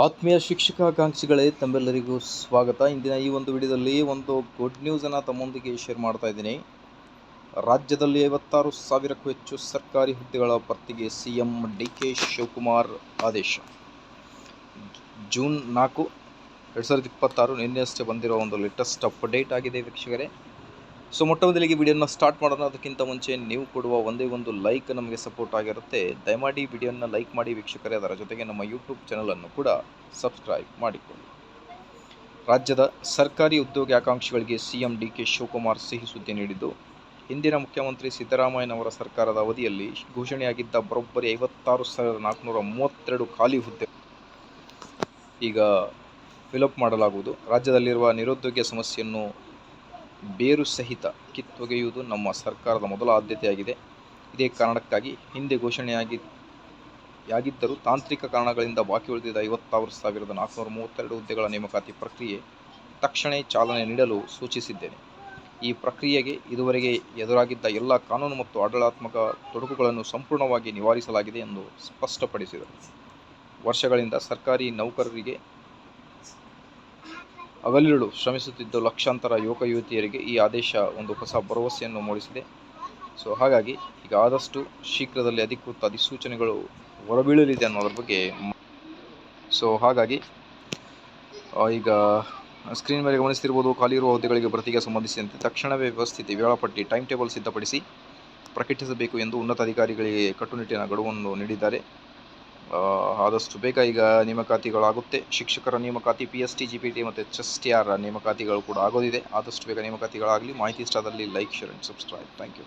ಆತ್ಮೀಯ ಶಿಕ್ಷಕಾಕಾಂಕ್ಷಿಗಳೇ, ತಮ್ಮೆಲ್ಲರಿಗೂ ಸ್ವಾಗತ. ಇಂದಿನ ಈ ಒಂದು ವಿಡಿಯೋದಲ್ಲಿ ಒಂದು ಗುಡ್ ನ್ಯೂಸನ್ನು ತಮ್ಮೊಂದಿಗೆ ಶೇರ್ ಮಾಡ್ತಾ ಇದ್ದೀನಿ. ರಾಜ್ಯದಲ್ಲಿ 56,000ಕ್ಕೂ ಹೆಚ್ಚು ಸರ್ಕಾರಿ ಹುದ್ದೆಗಳ ಭರ್ತಿಗೆ ಸಿಎಂ ಡಿ.ಕೆ. ಶಿವಕುಮಾರ್ ಆದೇಶ. ಜೂನ್ 4, 2026 ನಿನ್ನೆಯಷ್ಟೇ ಬಂದಿರೋ ಒಂದು ಲೇಟೆಸ್ಟ್ ಅಪ್ಡೇಟ್ ಆಗಿದೆ ವೀಕ್ಷಕರೇ. ಸೊ ಮೊಟ್ಟಮೊದಲಿಗೆ ವಿಡಿಯೋನ ಸ್ಟಾರ್ಟ್ ಮಾಡೋಣ. ಅದಕ್ಕಿಂತ ಮುಂಚೆ ನೀವು ಕೊಡುವ ಒಂದೇ ಒಂದು ಲೈಕ್ ನಮಗೆ ಸಪೋರ್ಟ್ ಆಗಿರುತ್ತೆ. ದಯಮಾಡಿ ವಿಡಿಯೋನ ಲೈಕ್ ಮಾಡಿ ವೀಕ್ಷಕರೇ. ಅದರ ಜೊತೆಗೆ ನಮ್ಮ ಯೂಟ್ಯೂಬ್ ಚಾನಲನ್ನು ಕೂಡ ಸಬ್ಸ್ಕ್ರೈಬ್ ಮಾಡಿಕೊಳ್ಳಿ. ರಾಜ್ಯದ ಸರ್ಕಾರಿ ಉದ್ಯೋಗಿ ಆಕಾಂಕ್ಷಿಗಳಿಗೆ ಸಿಎಂ ಡಿ.ಕೆ. ಶಿವಕುಮಾರ್ ಸಿಹಿ ಸುದ್ದಿ ನೀಡಿದ್ದು, ಹಿಂದಿನ ಮುಖ್ಯಮಂತ್ರಿ ಸಿದ್ದರಾಮಯ್ಯನವರ ಸರ್ಕಾರದ ಅವಧಿಯಲ್ಲಿ ಘೋಷಣೆಯಾಗಿದ್ದ ಬರೋಬ್ಬರಿ 56,432 ಖಾಲಿ ಹುದ್ದೆ ಈಗ ಫಿಲಪ್ ಮಾಡಲಾಗುವುದು. ರಾಜ್ಯದಲ್ಲಿರುವ ನಿರುದ್ಯೋಗ ಸಮಸ್ಯೆಯನ್ನು ಬೇರು ಸಹಿತ ಕಿತ್ತೊಗೆಯುವುದು ನಮ್ಮ ಸರ್ಕಾರದ ಮೊದಲ ಆದ್ಯತೆಯಾಗಿದೆ. ಇದೇ ಕಾರಣಕ್ಕಾಗಿ ಹಿಂದೆ ಘೋಷಣೆಯಾಗಿದ್ದರೂ ತಾಂತ್ರಿಕ ಕಾರಣಗಳಿಂದ ಬಾಕಿ ಉಳಿದಿದ್ದ 56,432 ಹುದ್ದೆಗಳ ನೇಮಕಾತಿ ಪ್ರಕ್ರಿಯೆ ತಕ್ಷಣ ಚಾಲನೆ ನೀಡಲು ಸೂಚಿಸಿದ್ದೇನೆ. ಈ ಪ್ರಕ್ರಿಯೆಗೆ ಇದುವರೆಗೆ ಎದುರಾಗಿದ್ದ ಎಲ್ಲ ಕಾನೂನು ಮತ್ತು ಆಡಳಿತಾತ್ಮಕ ತೊಡಕುಗಳನ್ನು ಸಂಪೂರ್ಣವಾಗಿ ನಿವಾರಿಸಲಾಗಿದೆ ಎಂದು ಸ್ಪಷ್ಟಪಡಿಸಿದರು. ವರ್ಷಗಳಿಂದ ಸರ್ಕಾರಿ ನೌಕರರಿಗೆ ಹಗಲಿರುಳು ಶ್ರಮಿಸುತ್ತಿದ್ದ ಲಕ್ಷಾಂತರ ಯುವಕ ಯುವತಿಯರಿಗೆ ಈ ಆದೇಶ ಒಂದು ಹೊಸ ಭರವಸೆಯನ್ನು ಮೂಡಿಸಿದೆ. ಸೊ ಹಾಗಾಗಿ ಈಗ ಆದಷ್ಟು ಶೀಘ್ರದಲ್ಲಿ ಅಧಿಕೃತ ಅಧಿಸೂಚನೆಗಳು ಹೊರಬೀಳಲಿದೆ ಅನ್ನೋದ್ರ ಬಗ್ಗೆ. ಸೊ ಹಾಗಾಗಿ ಈಗ ಸ್ಕ್ರೀನ್ ಮೇಲೆ ಗಮನಿಸ್ತಿರ್ಬೋದು, ಖಾಲಿ ಇರುವ ಹುದ್ದೆಗಳಿಗೆ ಭರ್ತಿಗೆ ಸಂಬಂಧಿಸಿದಂತೆ ತಕ್ಷಣವೇ ವ್ಯವಸ್ಥಿತ ವೇಳಾಪಟ್ಟಿ ಟೈಮ್ ಟೇಬಲ್ ಸಿದ್ಧಪಡಿಸಿ ಪ್ರಕಟಿಸಬೇಕು ಎಂದು ಉನ್ನತ ಅಧಿಕಾರಿಗಳಿಗೆ ಕಟ್ಟುನಿಟ್ಟಿನ ಗಡುವನ್ನು ನೀಡಿದ್ದಾರೆ. ಆದಷ್ಟು ಬೇಗ ಈಗ ನೇಮಕಾತಿಗಳಾಗುತ್ತೆ. ಶಿಕ್ಷಕರ ನೇಮಕಾತಿ, PST, GPT ಮತ್ತು HSTR ನೇಮಕಾತಿಗಳು ಕೂಡ ಆಗೋದಿದೆ. ಆದಷ್ಟು ಬೇಗ ನೇಮಕಾತಿಗಳಾಗಲಿ. ಮಾಹಿತಿ ಇಷ್ಟ ಆದಲ್ಲಿ like, share and subscribe. Thank you.